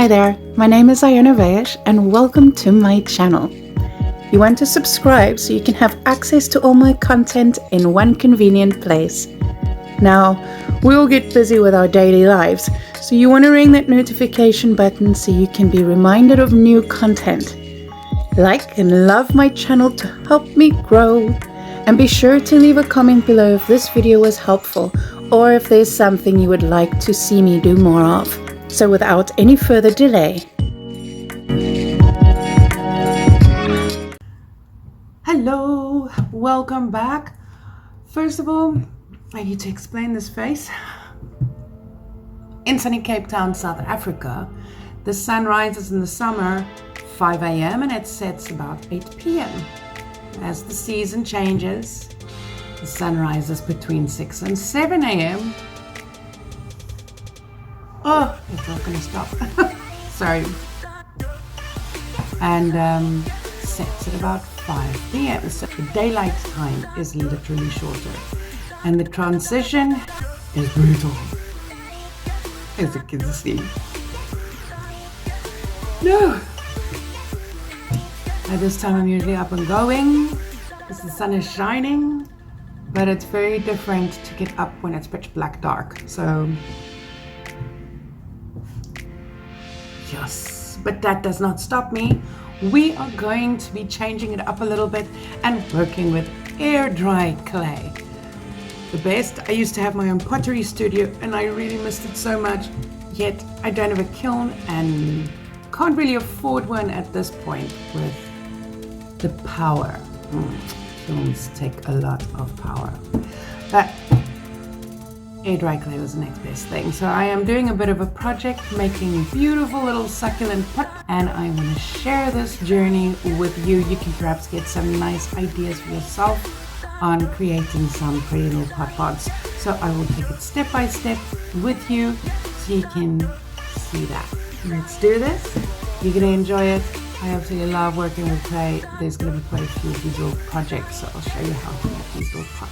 Hi there, my name is Iona and welcome to my channel. You want to subscribe so you can have access to all my content in one convenient place. Now, we all get busy with our daily lives, so you want to ring that notification button so you can be reminded of new content. Like and love my channel to help me grow, and be sure to leave a comment below if this video was helpful or if there's something you would like to see me do more of. So without any further delay. Hello, welcome back. First of all, I need to explain this face. In sunny Cape Town, South Africa, the sun rises in the summer 5 a.m. and it sets about 8 p.m. As the season changes, the sun rises between 6 and 7 a.m. Oh, it's not going to stop. Sorry. And sets at about 5 p.m. So the daylight time is literally shorter. And the transition is brutal, as you can see. No! At this time I'm usually up and going because the sun is shining, but it's very different to get up when it's pitch black dark. So yes, but that does not stop me. We are going to be changing it up a little bit and working with air dry clay. The best. I used to have my own pottery studio and I really missed it so much, yet I don't have a kiln and can't really afford one at this point with the power. Kilns take a lot of power, but air dry clay was the next best thing. So I am doing a bit of a project, making beautiful little succulent pot, and I want to share this journey with you. You can perhaps get some nice ideas for yourself on creating some pretty little pot pods. So I will take it step by step with you so you can see that. Let's do this. You're going to enjoy it. I absolutely love working with clay. There's going to be quite a few of these little projects, so I'll show you how to make these little pots.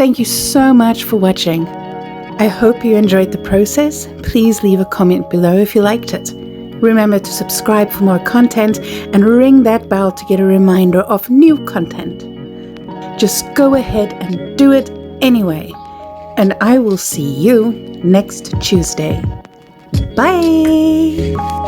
Thank you so much for watching. I hope you enjoyed the process. Please leave a comment below if you liked it. Remember to subscribe for more content and ring that bell to get a reminder of new content. Just go ahead and do it anyway. And I will see you next Tuesday. Bye!